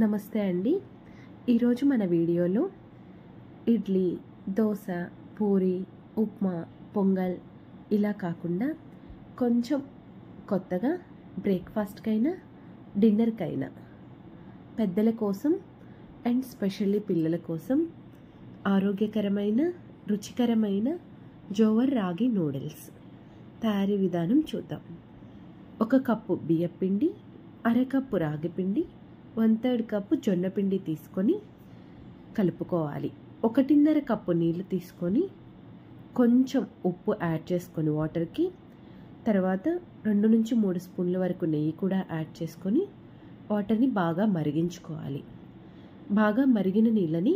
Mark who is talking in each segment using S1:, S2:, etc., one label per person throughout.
S1: నమస్తే అండి. ఈరోజు మన వీడియోలో ఇడ్లీ, దోశ, పూరి, ఉప్మా, పొంగల్ ఇలా కాకుండా కొంచెం కొత్తగా బ్రేక్ఫాస్ట్కైనా డిన్నర్కైనా పెద్దల కోసం అండ్ స్పెషల్లీ పిల్లల కోసం ఆరోగ్యకరమైన రుచికరమైన జోవర్ రాగి నూడిల్స్ తయారీ విధానం చూద్దాం. 1 కప్పు బియ్యపిండి, అరకప్పు రాగి పిండి, 1/3 కప్పు జొన్న పిండి తీసుకొని కలుపుకోవాలి. 1.5 కప్పు నీళ్ళు తీసుకొని కొంచెం ఉప్పు యాడ్ చేసుకొని వాటర్కి, తర్వాత 2 నుంచి 3 స్పూన్ల వరకు నెయ్యి కూడా యాడ్ చేసుకొని వాటర్ని బాగా మరిగించుకోవాలి. బాగా మరిగిన నీళ్ళని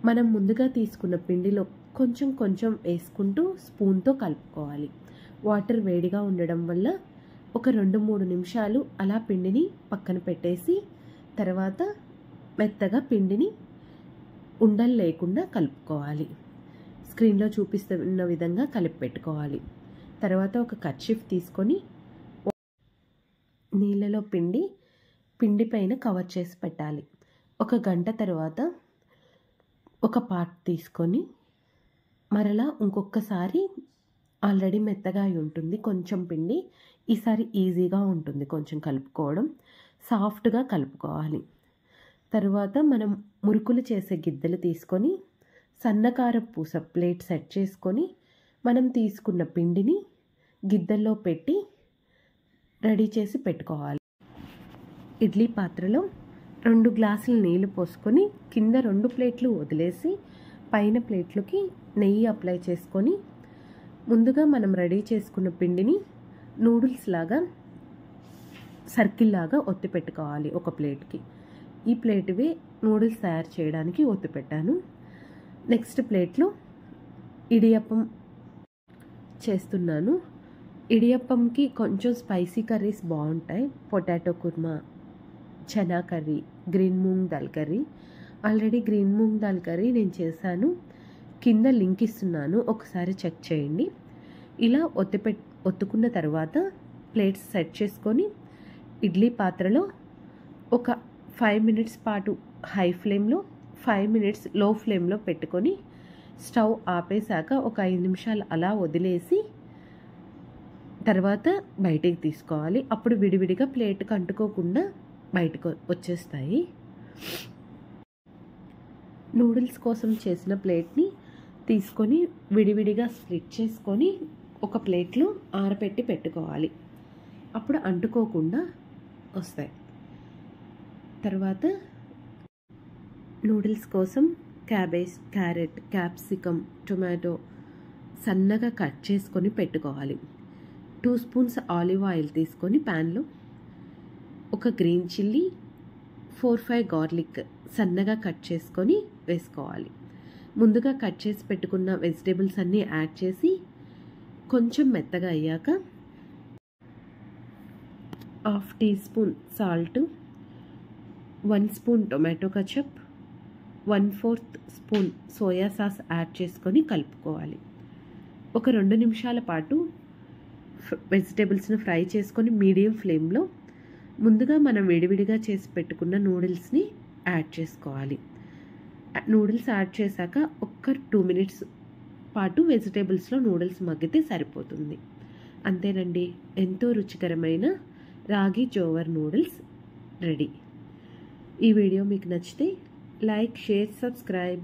S1: మనం ముందుగా తీసుకున్న పిండిలో కొంచెం కొంచెం వేసుకుంటూ స్పూన్తో కలుపుకోవాలి. వాటర్ వేడిగా ఉండడం వల్ల ఒక 2-3 నిమిషాలు అలా పిండిని పక్కన పెట్టేసి తర్వాత మెత్తగా పిండిని ఉండలు లేకుండా కలుపుకోవాలి. స్క్రీన్లో చూపిస్తున్న విధంగా కలిపి పెట్టుకోవాలి. తర్వాత ఒక కర్చీఫ్ తీసుకొని నీళ్ళలో పిండి పైన కవర్ చేసి పెట్టాలి. 1 గంట తర్వాత ఒక పార్ట్ తీసుకొని మరలా ఇంకొకసారి ఆల్రెడీ మెత్తగా అయి ఉంటుంది కొంచెం పిండి, ఈసారి ఈజీగా ఉంటుంది కొంచెం కలుపుకోవడం, సాఫ్ట్గా కలుపుకోవాలి. తర్వాత మనం మురుకులు చేసే గిద్దెలు తీసుకొని సన్నకారపు పూస ప్లేట్ సెట్ చేసుకొని మనం తీసుకున్న పిండిని గిద్దెల్లో పెట్టి రెడీ చేసి పెట్టుకోవాలి. ఇడ్లీ పాత్రలో 2 గ్లాసుల నీళ్లు పోసుకొని కింద 2 ప్లేట్లు వదిలేసి పైన ప్లేట్లకి నెయ్యి అప్లై చేసుకొని ముందుగా మనం రెడీ చేసుకున్న పిండిని నూడిల్స్ లాగా సర్కిల్ లాగా ఒత్తి పెట్టుకోవాలి. ఒక ప్లేట్కి ఈ ప్లేట్వి నూడిల్స్ తయారు చేయడానికి ఒత్తి పెట్టాను. నెక్స్ట్ ప్లేట్లో ఇడియప్పం చేస్తున్నాను. ఇడియప్పంకి కొంచెం స్పైసీ కర్రీస్ బాగుంటాయి. Potato kurma, chana curry, green moong dal curry. Already green moong dal curry నేను కింద లింక్ ఇస్తున్నాను, ఒకసారి చెక్ చేయండి. ఇలా ఒత్తుకున్న తర్వాత ప్లేట్స్ సెట్ చేసుకొని ఇడ్లీ పాత్రలో ఒక 5 మినిట్స్ పాటు హై ఫ్లేమ్లో, 5 మినిట్స్ లో ఫ్లేమ్లో పెట్టుకొని స్టవ్ ఆపేశాక ఒక 5 నిమిషాలు అలా వదిలేసి తర్వాత బయటికి తీసుకోవాలి. అప్పుడు విడివిడిగా ప్లేట్కి అంటుకోకుండా బయటకు వచ్చేస్తాయి. నూడిల్స్ కోసం చేసిన ప్లేట్ని తీసుకొని విడివిడిగా స్ప్లిట్ చేసుకొని ఒక ప్లేట్లో ఆరబెట్టి పెట్టుకోవాలి. అప్పుడు అంటుకోకుండా వస్తాయి. తర్వాత నూడిల్స్ కోసం క్యాబేజ్, క్యారెట్, క్యాప్సికమ్, టొమాటో సన్నగా కట్ చేసుకొని పెట్టుకోవాలి. 2 స్పూన్స్ ఆలివ్ ఆయిల్ తీసుకొని ప్యాన్లో ఒక గ్రీన్ చిల్లీ, 4-5 గార్లిక్ సన్నగా కట్ చేసుకొని వేసుకోవాలి. ముందుగా కట్ చేసి పెట్టుకున్న వెజిటేబుల్స్ అన్నీ యాడ్ చేసి కొంచెం మెత్తగా అయ్యాక 1/2 teaspoon salt, 1 spoon tomato ketchup, 1/4 spoon soya sauce add చేసుకొని కలుపుకోవాలి. ఒక 2 నిమిషాల పాటు వెజిటేబుల్స్ని ఫ్రై చేసుకొని మీడియం ఫ్లేమ్లో ముందుగా మనం విడివిడిగా చేసి పెట్టుకున్న నూడిల్స్ని యాడ్ చేసుకోవాలి. నూడిల్స్ యాడ్ చేశాక ఒక్క 2 మినిట్స్ పాటు వెజిటేబుల్స్లో నూడిల్స్ మగ్గితే సరిపోతుంది. అంతేనండి, ఎంతో రుచికరమైన రాగి జోవర్ నూడిల్స్ రెడీ. ఈ వీడియో మీకు నచ్చితే లైక్, షేర్, సబ్స్క్రైబ్.